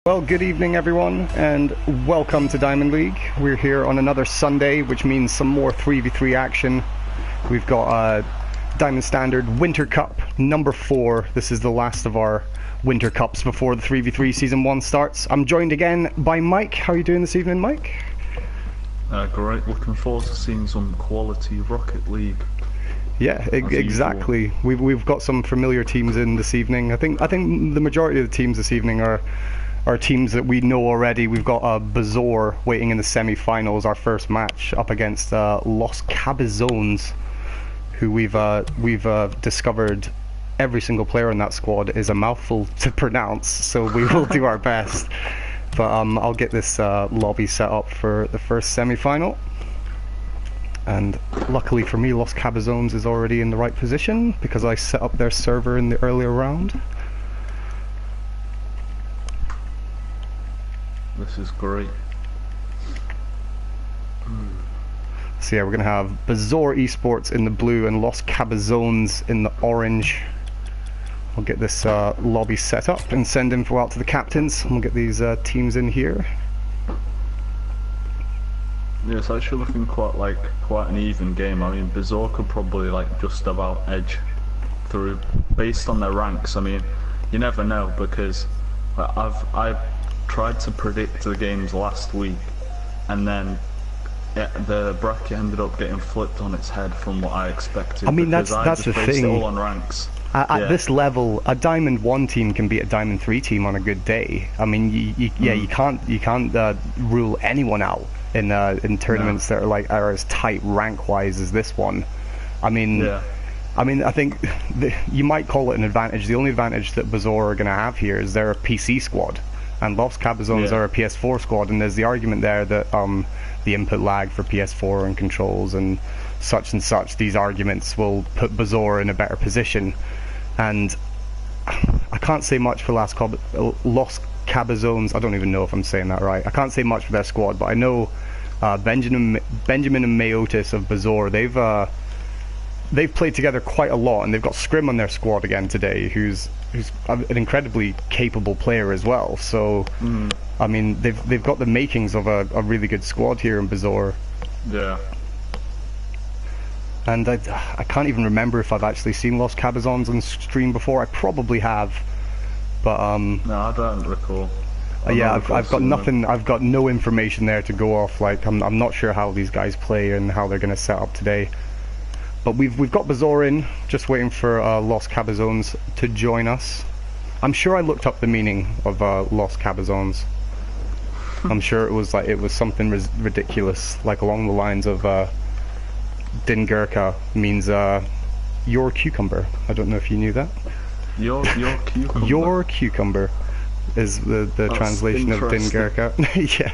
Well, good evening everyone, and welcome to Diamond League. We're here on another Sunday, which means some more 3v3 action. We've got Diamond Standard Winter Cup number 4. This is the last of our Winter Cups before the 3v3 Season 1 starts. I'm joined again by Mike. How are you doing this evening, Mike? Great. Looking forward to seeing some quality Rocket League. Yeah, exactly. We've got some familiar teams in this evening. I think the majority of the teams this evening are teams that we know already. We've got Bezoar waiting in the semi-finals, our first match, up against Los Cabezones, who we've discovered every single player in that squad is a mouthful to pronounce, so we will do our best. But I'll get this lobby set up for the first semi-final. And luckily for me, Los Cabezones is already in the right position because I set up their server in the earlier round. This is great. So yeah, we're going to have Bezoar Esports in the blue and Los Cabezones in the orange. We'll get this lobby set up and send info out to the captains, and we'll get these teams in here. Yeah, it's actually looking quite an even game. I mean, Bezoar could probably just about edge through based on their ranks. I mean, you never know because I tried to predict the games last week, and then the bracket ended up getting flipped on its head from what I expected. I mean, that's the thing. It all on ranks. At this level, a Diamond 1 team can beat a Diamond 3 team on a good day. I mean, you can't rule anyone out in tournaments that are as tight rank-wise as this one. I mean, I think you might call it an advantage. The only advantage that Bezoar are going to have here is they're a PC squad, and Los Cabezones are a PS4 squad, and there's the argument there that the input lag for PS4 and controls and such, these arguments will put Bezoar in a better position. And I can't say much for Los Cabezones. I don't even know if I'm saying that right. I can't say much for their squad, but I know Benjamin and Mayotis of Bezoar, they've played together quite a lot, and they've got Scrim on their squad again today, who's an incredibly capable player as well. So I mean, they've got the makings of a really good squad here in Bezoar. Yeah. And I can't even remember if I've actually seen Los Cabezones on stream before. I probably have, but no, I don't recall. Yeah, I've got nothing. I've got no information there to go off. Like I'm not sure how these guys play and how they're going to set up today. But we've got Bezoar in, just waiting for Los Cabezones to join us. I'm sure I looked up the meaning of Los Cabezones. I'm sure it was something ridiculous, like along the lines of Dingurka means your cucumber. I don't know if you knew that. Your cucumber. Your cucumber is the translation of Dingurka. Yeah.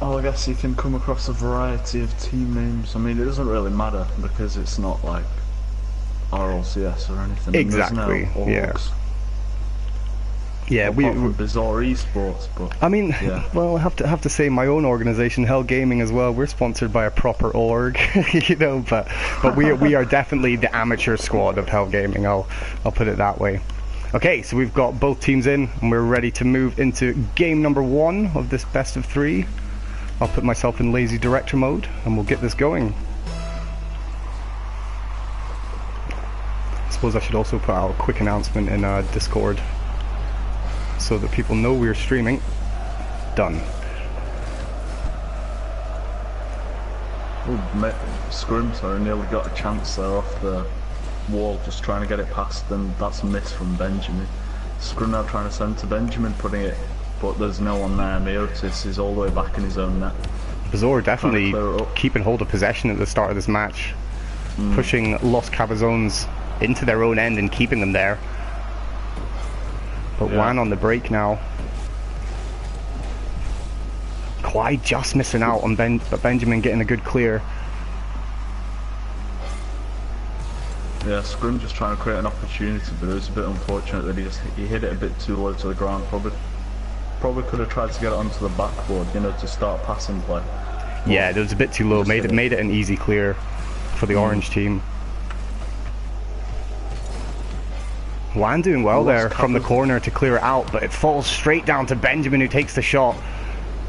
Oh, I guess you can come across a variety of team names. I mean, it doesn't really matter because it's not like RLCS or anything. Exactly. No yeah. Yeah, we Bezoar Esports, but I mean, yeah. Well, I have to say my own organisation, Hell Gaming, as well. We're sponsored by a proper org, you know. But we are definitely the amateur squad of Hell Gaming. I'll put it that way. Okay, so we've got both teams in, and we're ready to move into game number 1 of this best of 3. I'll put myself in lazy director mode, and we'll get this going. I suppose I should also put out a quick announcement in Discord, so that people know we're streaming. Done. Scrim, sorry, nearly got a chance there off the wall, just trying to get it past, and that's a miss from Benjamin. Scrim now trying to send to Benjamin, putting it, but there's no one there. Mayotis is all the way back in his own net. Bezoar definitely keeping hold of possession at the start of this match, pushing Los Cabezones into their own end and keeping them there. But Juan on the break now. Quite just missing out on but Benjamin getting a good clear. Yeah, Scrim just trying to create an opportunity, but it was a bit unfortunate that he hit it a bit too low to the ground. Probably could have tried to get it onto the backboard, you know, to start passing play. Yeah, it was a bit too low. Made it an easy clear for the orange team. Juan doing well there from the corner to clear it out, but it falls straight down to Benjamin, who takes the shot.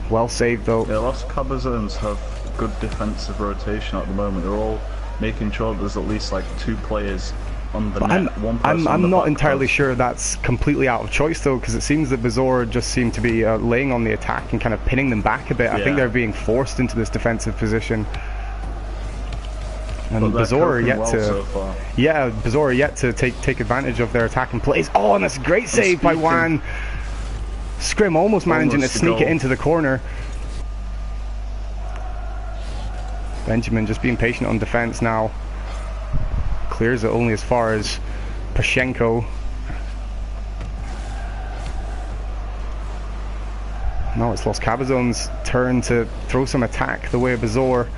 Well saved though. Yeah, Los Cabezones have good defensive rotation at the moment. They're all making sure there's at least like 2 players on the net. I'm not entirely sure that's completely out of choice though, because it seems that Bezoar just seem to be laying on the attack and kind of pinning them back a bit. I think they're being forced into this defensive position. And Bezoar yet Bezoar yet to take advantage of their attacking plays. Oh, and that's a great save by Juan. Scrim almost managing to sneak it into the corner. Benjamin just being patient on defense now. Clears it only as far as Pashenko. Now it's Los Cabezones' turn to throw some attack the way of Bezoar.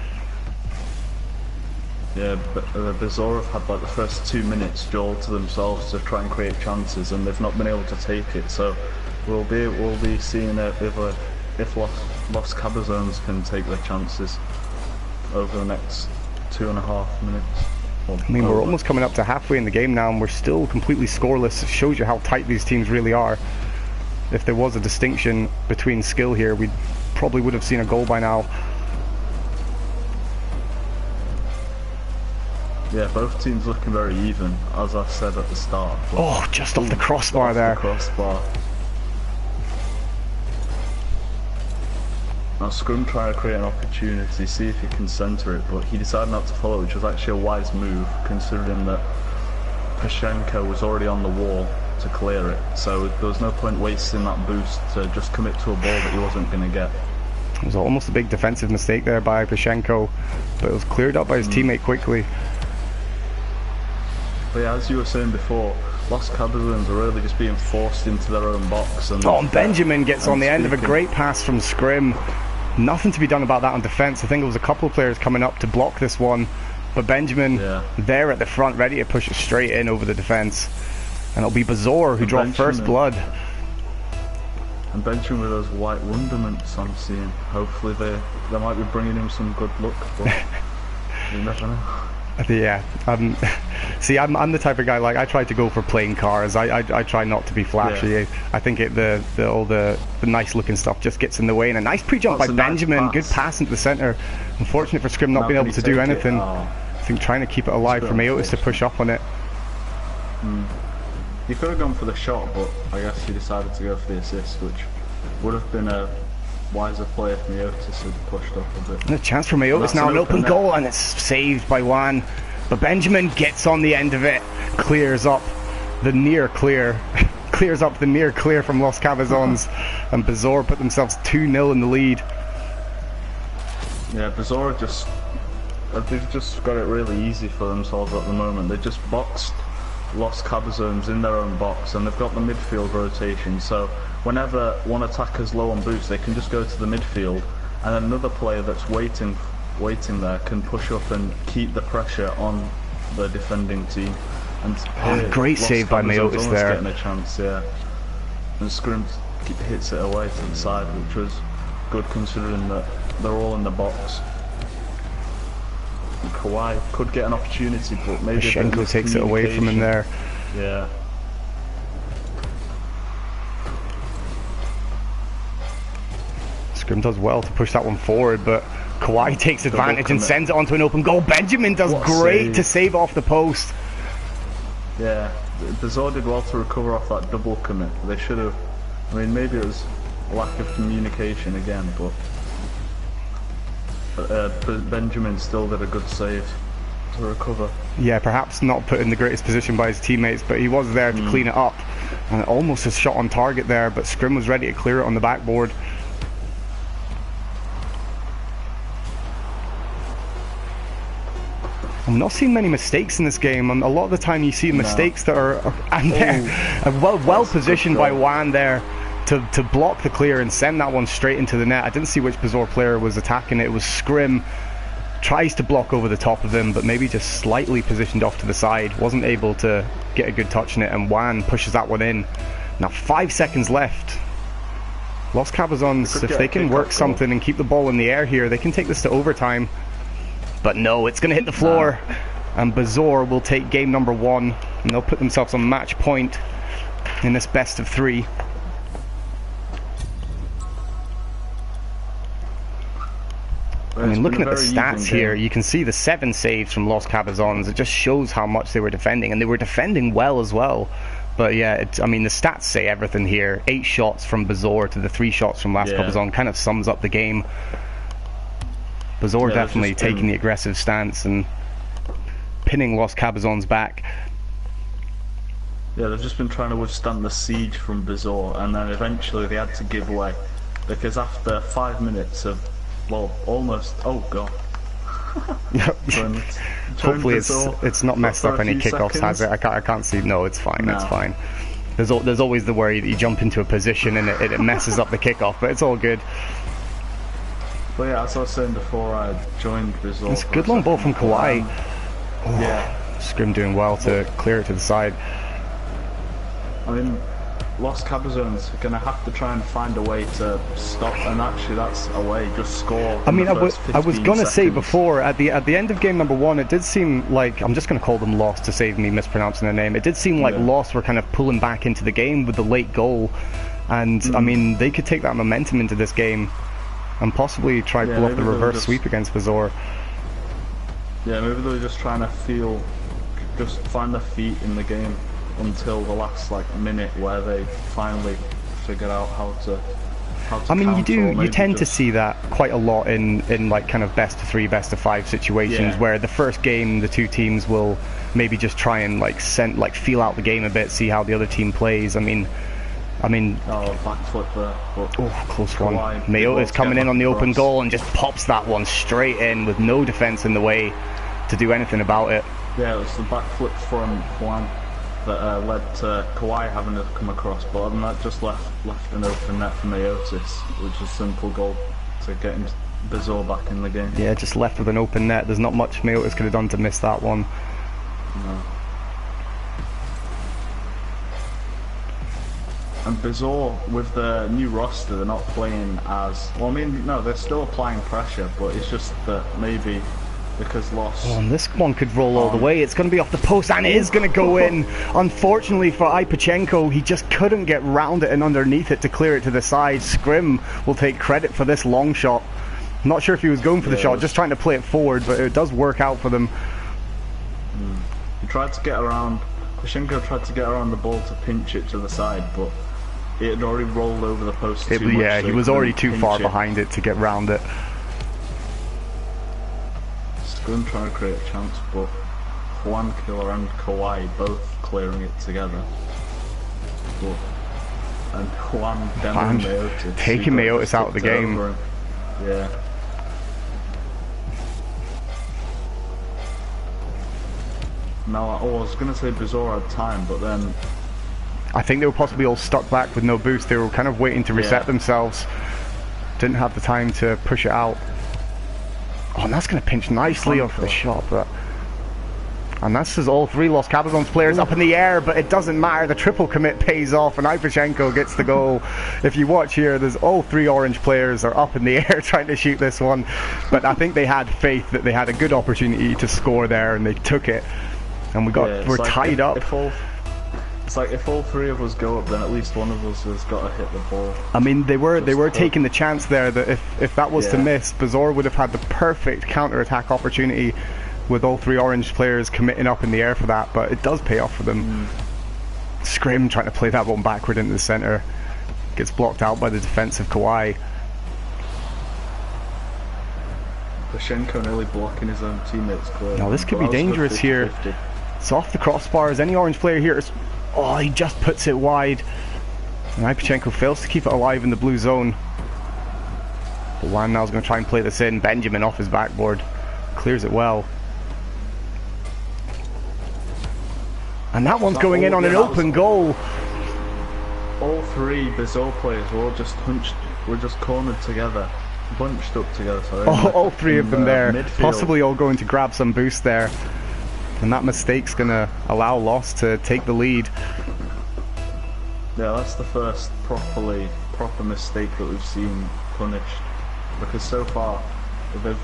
Yeah, but Bezoar have had like the first 2 minutes all to themselves to try and create chances, and they've not been able to take it. So we'll be seeing if Los Cabezones can take their chances over the next 2.5 minutes. I mean, we're almost coming up to halfway in the game now, and we're still completely scoreless. It shows you how tight these teams really are. If there was a distinction between skill here, we probably would have seen a goal by now. Yeah, both teams looking very even, as I said at the start. Oh, just off the crossbar there. Now Scrum tried to create an opportunity, see if he can centre it, but he decided not to follow, which was actually a wise move, considering that Pashenko was already on the wall to clear it. So there was no point wasting that boost to just commit to a ball that he wasn't going to get. It was almost a big defensive mistake there by Pashenko, but it was cleared up by his teammate quickly. But yeah, as you were saying before, Los Cabezones are really just being forced into their own box. And Benjamin gets on the end of a great pass from Scrim. Nothing to be done about that on defence. I think there was a couple of players coming up to block this one, but Benjamin there at the front, ready to push it straight in over the defence. And it'll be Bezoar who draw first blood. And Benjamin with those white wonderments I'm seeing. Hopefully they might be bringing him some good luck, but you never know. Yeah, see, I'm the type of guy, like, I try to go for plain cars. I try not to be flashy. Yeah. I think all the nice looking stuff just gets in the way. And a nice pre-jump by Benjamin, good pass into the centre. Unfortunate for Scrim not being able to do anything. I think trying to keep it alive for Mayotis to push up on it. He could have gone for the shot, but I guess he decided to go for the assist, which would have been a wiser play if Mayotis had pushed up a bit. And a chance for Mayotis now, an open goal, and it's saved by Juan. But Benjamin gets on the end of it, clears up the near clear, clears up the near clear from Los Cabezones, and Bezoar put themselves 2-0 in the lead. Yeah, Bezoar they've just got it really easy for themselves at the moment. They just boxed Los Cabezones in their own box, and they've got the midfield rotation, so whenever one attacker's low on boost, they can just go to the midfield, and then another player that's waiting there can push up and keep the pressure on the defending team. And great save by Mayotis there. Getting a chance, yeah. And Scrim hits it away to the side, which was good considering that they're all in the box. And Kawhi could get an opportunity, but maybe Pashenko takes it away from him there. Yeah. Scrim does well to push that one forward, but Kawhi takes advantage and sends it onto an open goal. Benjamin does great to save off the post. Yeah, Bezoar did well to recover off that double commit. They should have, I mean, maybe it was lack of communication again, but Benjamin still did a good save to recover. Yeah, perhaps not put in the greatest position by his teammates, but he was there to clean it up. And almost a shot on target there, but Scrim was ready to clear it on the backboard. I'm not seeing many mistakes in this game. A lot of the time you see mistakes that are well positioned by Juan there to block the clear and send that one straight into the net. I didn't see which Bezoar player was attacking it. It was Scrim. Tries to block over the top of him, but maybe just slightly positioned off to the side. Wasn't able to get a good touch on it, and Juan pushes that one in. Now 5 seconds left. Los Cabezones, if they can work something and keep the ball in the air here, they can take this to overtime. But no, it's going to hit the floor, and Bezoar will take game number 1 And they'll put themselves on match point in this best of 3. I mean, looking at the stats here, you can see the 7 saves from Los Cabezones. It just shows how much they were defending, and they were defending well as well. But yeah, I mean, the stats say everything here. 8 shots from Bezoar to the 3 shots from Las Cabezon kind of sums up the game. Bezoar definitely taking the aggressive stance and pinning Los Cabezones back. Yeah, they've just been trying to withstand the siege from Bezoar, and then eventually they had to give way, because after 5 minutes of, well, almost, oh god. Hopefully it's not messed up any kickoffs, has it? I can't see. No, it's fine. No. It's fine. There's always the worry that you jump into a position and it messes up the kickoff, but it's all good. But yeah, as I was saying before, I joined Bezoar. It's a good long ball from Kawhi. Scrim doing well to clear it to the side. I mean, Los Cabezones are going to have to try and find a way to stop, and actually that's a way, just score. I mean, I was going to say before, at the end of game number 1, it did seem like, I'm just going to call them Lost to save me mispronouncing their name, it did seem like Lost were kind of pulling back into the game with the late goal, and I mean, they could take that momentum into this game and possibly try to bluff the reverse sweep against Bezoar. Yeah, maybe they're just trying to just find their feet in the game until the last minute where they finally figure out how to I mean, you tend to see that quite a lot in like kind of best of 3, best of 5 situations where the first game the 2 teams will maybe just try and feel out the game a bit, see how the other team plays. I mean backflip there. Oh, close one. Mayo is coming in on the open goal and just pops that one straight in with no defense in the way to do anything about it. Yeah, it was the backflip from Juan that led to Kawhi having to come across, but other than that, just left an open net for Mayotis, which is a simple goal to get Bezoar back in the game. Yeah, just left with an open net. There's not much Mayotis could have done to miss that one. No. And Bezoar, with the new roster, they're not playing as well. I mean, no, they're still applying pressure, but it's just that maybe because Lost. Oh, and this one could roll all the way. It's going to be off the post, and it is going to go in. Unfortunately for Ipachenko, he just couldn't get round it and underneath it to clear it to the side. Scrim will take credit for this long shot. Not sure if he was going for the shot, just trying to play it forward, but it does work out for them. He tried to get around. Ipachenko tried to get around the ball to pinch it to the side, but it had already rolled over the post too much. Yeah, he was already too far behind it to get round it. Scrim trying to create a chance, but Juan Killer and Kawhi both clearing it together. And Juan taking Mayotis out of the game. Yeah. Now, I was going to say Bezoar had time, but then I think they were possibly all stuck back with no boost. They were kind of waiting to reset themselves. Didn't have the time to push it out. Oh, and that's going to pinch nicely off the shot. And that's just all 3 Los Cabezones players up in the air, but it doesn't matter. The triple commit pays off, and Ipachenko gets the goal. If you watch here, there's all 3 orange players are up in the air trying to shoot this one. But I think they had faith that they had a good opportunity to score there, and they took it. And we're tied up. It's like if all 3 of us go up, then at least one of us has got to hit the ball. I mean, they were taking the chance there that if that was to miss, Bezoar would have had the perfect counter-attack opportunity with all 3 orange players committing up in the air for that, but it does pay off for them. Scrim trying to play that one backward into the centre. Gets blocked out by the defense of Kawhi. Ipachenko nearly blocking his own teammates clear. Now this could be dangerous here. It's off the crossbars. Any orange player here is... Oh, he just puts it wide. And Ipachenko fails to keep it alive in the blue zone. But Juan now is going to try and play this in. Benjamin off his backboard. Clears it well. And that one's going in on an open goal. All 3 Bezoar players were all just cornered together. Bunched up together, sorry. All 3 of them there. Midfield. Possibly all going to grab some boost there. And that mistake's going to allow Lost to take the lead. Yeah, that's the first proper mistake that we've seen punished. Because so far, they've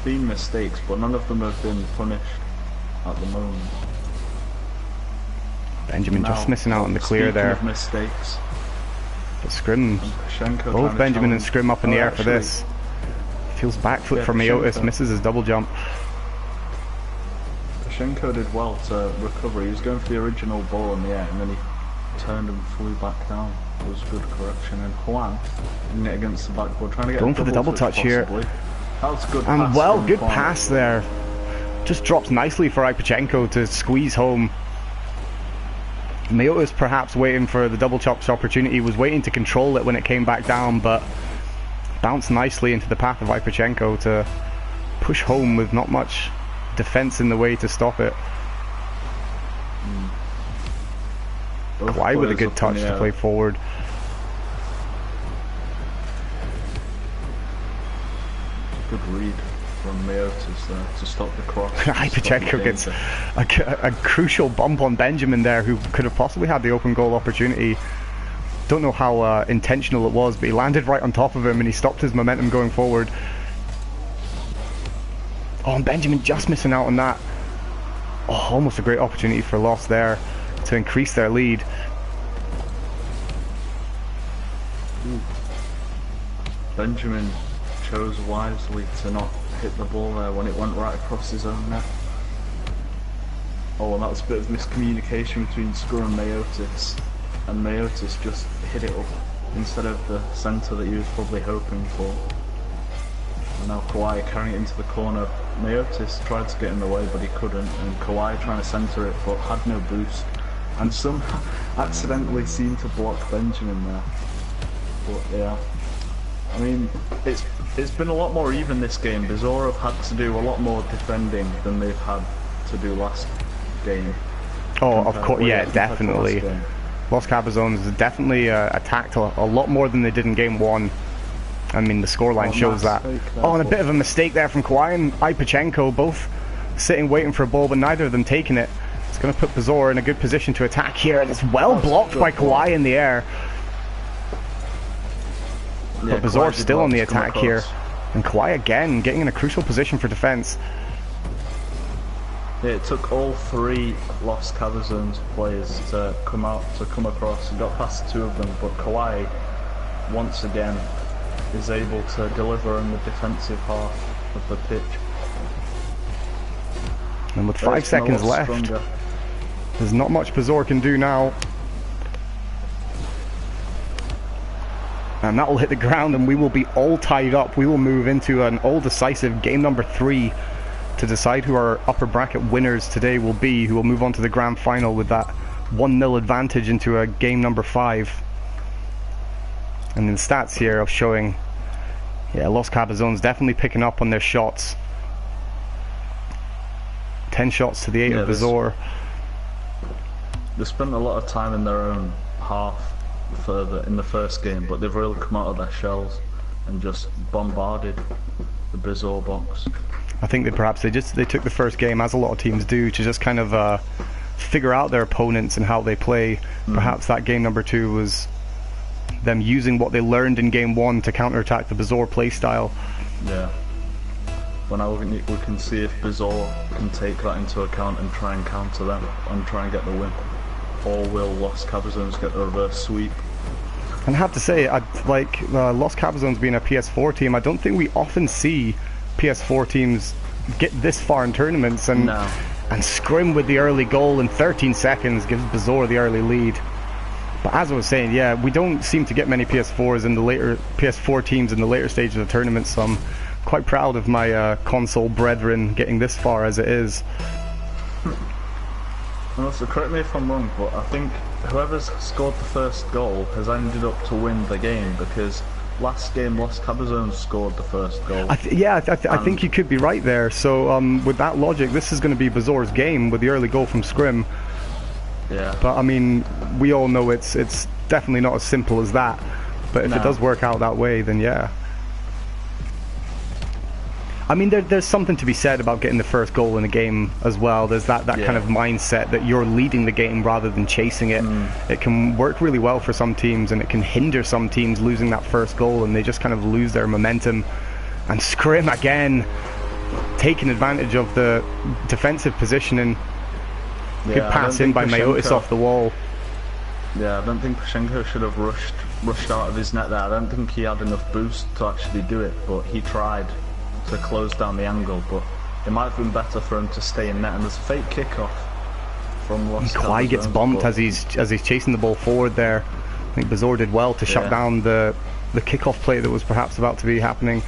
been mistakes, but none of them have been punished at the moment. Benjamin Now, just missing out on the clear speaking there. of mistakes. But Scrim, both Benjamin and Scrim up in the air for this. Feels back foot for Mayotis, misses his double jump. Pashenko did well to recover. He was going for the original ball in the air and then he turned and flew back down. It was a good correction. And Juan in it against the backboard, trying to get going for the double touch here. That was a good and pass. Well, good pass there. Just drops nicely for Ipachenko to squeeze home. Mayotis perhaps waiting for the double chops opportunity, was waiting to control it when it came back down, but bounced nicely into the path of Ipachenko to push home with not much defense in the way to stop it. Kawhi with a good touch to play forward. Good read from Mayotis there to stop the cross. Ipachenko gets a crucial bump on Benjamin there, who could have possibly had the open goal opportunity. Don't know how intentional it was, but he landed right on top of him and he stopped his momentum going forward. Oh, and Benjamin just missing out on that. Oh, almost a great opportunity for loss there to increase their lead. Benjamin chose wisely to not hit the ball there when it went right across his own net. Oh, and that was a bit of miscommunication between Skur and Mayotis. And Mayotis just hit it up instead of the centre that he was probably hoping for. And now Kawhi carrying it into the corner. Mayotis tried to get in the way, but he couldn't. And Kawhi trying to centre it, but had no boost. And somehow accidentally seemed to block Benjamin there. But yeah, I mean, it's been a lot more even this game. Bezoar have had to do a lot more defending than they've had to do last game. Oh, of course, yeah, definitely. Los Cabezones has definitely attacked a lot more than they did in game one. I mean, the scoreline shows that. Oh, and a bit of a mistake there from Kawhi and Ipachenko, both sitting waiting for a ball, but neither of them taking it. It's going to put Bezoar in a good position to attack here, and it's well blocked by Kawhi in the air. But Bezoar still on the attack here, and Kawhi again getting in a crucial position for defense. Yeah, it took all three Los Cabezones players to come across and got past two of them, but Kawhi once again is able to deliver in the defensive half of the pitch. And with 5 seconds left, there's not much Bezoar can do now. And that will hit the ground and we will be all tied up. We will move into an all-decisive game number 3 to decide who our upper bracket winners today will be, who will move on to the grand final with that 1-0 advantage into a game number 5. And the stats here are showing, yeah, Los Cabezones definitely picking up on their shots. 10 shots to the 8 of Bezoar. They spent a lot of time in their own half further in the first game, but they've really come out of their shells and just bombarded the Bezoar box. I think they took the first game, as a lot of teams do, to just kind of figure out their opponents and how they play. Perhaps that game number 2 was them using what they learned in game 1 to counterattack the Bezoar play style. Yeah. Well, now we can see if Bezoar can take that into account and try and counter them and try and get the win. Or will Los Cabezones get the reverse sweep? And I have to say, Los Cabezones being a PS4 team, I don't think we often see PS4 teams get this far in tournaments, and Scrim with the early goal in 13 seconds gives Bezoar the early lead. But as I was saying, yeah, we don't seem to get many PS4 teams in the later stages of the tournament, so I'm quite proud of my console brethren getting this far as it is. And also, correct me if I'm wrong, but I think whoever's scored the first goal has ended up to win the game, because last game Los Cabezones scored the first goal. I think you could be right there. So with that logic, this is going to be Bezoar's game with the early goal from Scrim. Yeah. But I mean, we all know it's definitely not as simple as that. But if it does work out that way, then yeah. I mean, there's something to be said about getting the first goal in a game as well. There's that kind of mindset that you're leading the game rather than chasing it. It can work really well for some teams, and it can hinder some teams losing that first goal, and they just kind of lose their momentum. And Scrim again taking advantage of the defensive positioning. Good pass in by Mayotis off the wall. Yeah, I don't think Pashenko should have rushed out of his net there. I don't think he had enough boost to actually do it, but he tried to close down the angle, but it might have been better for him to stay in net. And there's a fake kickoff from Los Cabezones. Kawhi gets bumped as he's chasing the ball forward there. I think Bezoar did well to shut down the kickoff play that was perhaps about to be happening.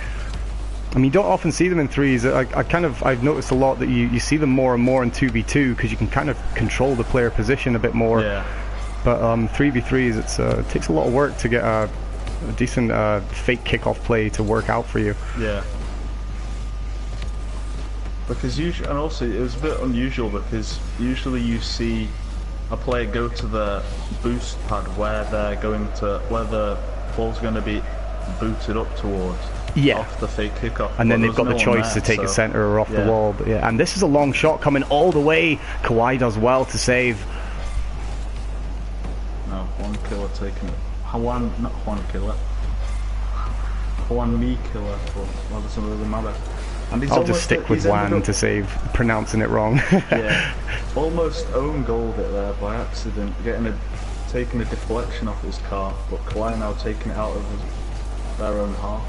I mean, you don't often see them in threes. I've noticed a lot that you see them more and more in 2v2 because you can kind of control the player position a bit more. Yeah. But 3v3s, it takes a lot of work to get a decent fake kickoff play to work out for you. Yeah. Because usually, and also it was a bit unusual because usually you see a player go to the boost pad where the ball's going to be booted up towards. Yeah. Off the fake kickoff. And then they've got the choice to take a center or off the wall. But yeah, and this is a long shot coming all the way. Kawhi does well to save. No, Juan Killer taking it. Not Juan Killer. Juan Me Killer, but well, doesn't really matter. And I'll just stick with Juan to save pronouncing it wrong. Yeah, almost own goaled it there by accident, taking a deflection off his car, but Kawhi now taking it out of their own half.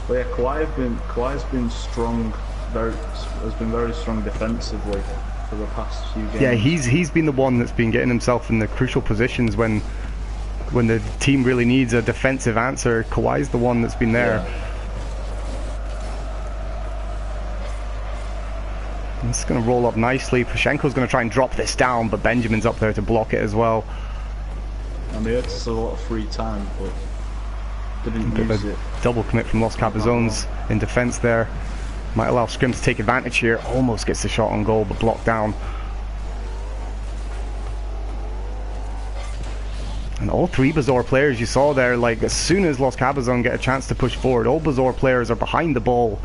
But yeah, Kawhi's been strong, has been very strong defensively for the past few games. Yeah, he's been the one that's been getting himself in the crucial positions when the team really needs a defensive answer. Kawhi's the one that's been there. Yeah. It's going to roll up nicely. Pashenko's going to try and drop this down, but Benjamin's up there to block it as well. And they had a lot of free time, but didn't use it. Double commit from Los Cabezones in defense there. Might allow Scrim to take advantage here. Almost gets the shot on goal, but blocked down. And all three Bezoar players you saw there, like as soon as Los Cabezon get a chance to push forward, all Bezoar players are behind the ball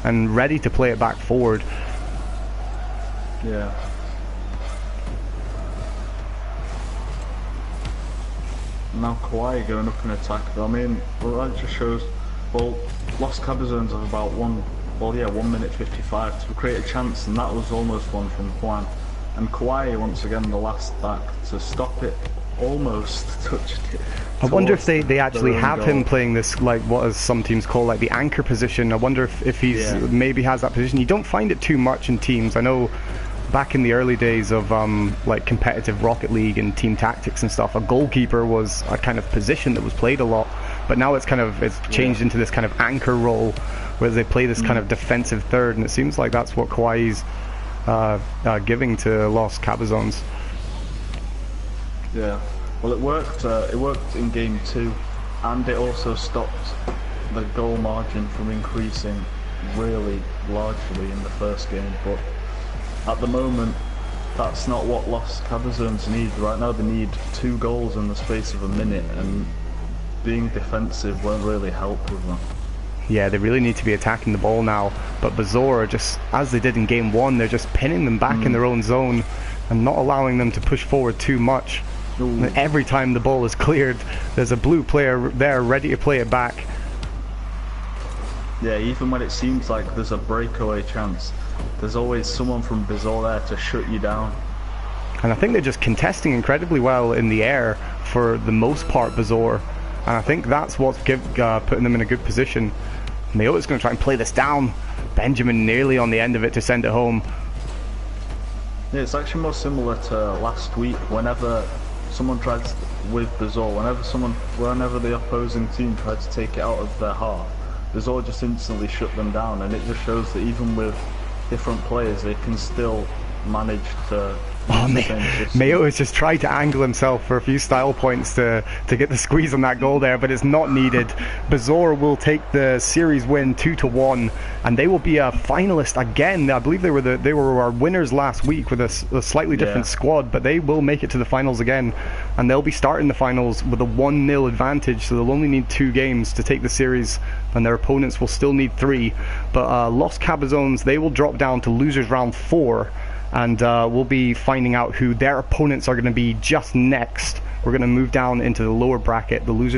and ready to play it back forward. Yeah. Now Kawhi going up in attack. I mean, well, that just shows. Well, Los Cabezones have about 1 minute 55 to create a chance, and that was almost one from Juan. And Kawhi once again the last back to stop it, almost touched it. I wonder if they actually have him playing this, like what as some teams call like the anchor position. I wonder if he's maybe has that position. You don't find it too much in teams. I know back in the early days of like competitive Rocket League and team tactics and stuff, a goalkeeper was a kind of position that was played a lot, but now it's changed into this kind of anchor role where they play this kind of defensive third, and it seems like that's what Kawhi's giving to Los Cabezones. Yeah, well, it worked in game 2, and it also stopped the goal margin from increasing really largely in the first game. But at the moment, that's not what Los Cabezones need. Right now they need 2 goals in the space of a minute, and being defensive won't really help with them. Yeah, they really need to be attacking the ball now, but Bezoar, just as they did in game 1, they're just pinning them back in their own zone and not allowing them to push forward too much. Every time the ball is cleared, there's a blue player there ready to play it back. Yeah, even when it seems like there's a breakaway chance, there's always someone from Bezoar there to shut you down. And I think they're just contesting incredibly well in the air for the most part, Bezoar. And I think that's what's putting them in a good position. Mayota's going to try and play this down. Benjamin nearly on the end of it to send it home. Yeah, it's actually more similar to last week. Whenever someone tried to, with Bezoar, whenever the opposing team tried to take it out of their half, Bezoar just instantly shut them down, and it just shows that even with different players, they can still manage to. Mayo has just tried to angle himself for a few style points to get the squeeze on that goal there, but it's not needed. Bezoar will take the series win 2-1, and they will be a finalist again. I believe they were our winners last week with a slightly different squad, but they will make it to the finals again, and they'll be starting the finals with a 1-0 advantage, so they'll only need 2 games to take the series, and their opponents will still need 3. But Los Cabezones, they will drop down to losers round 4. And we'll be finding out who their opponents are going to be just next. We're going to move down into the lower bracket. The losers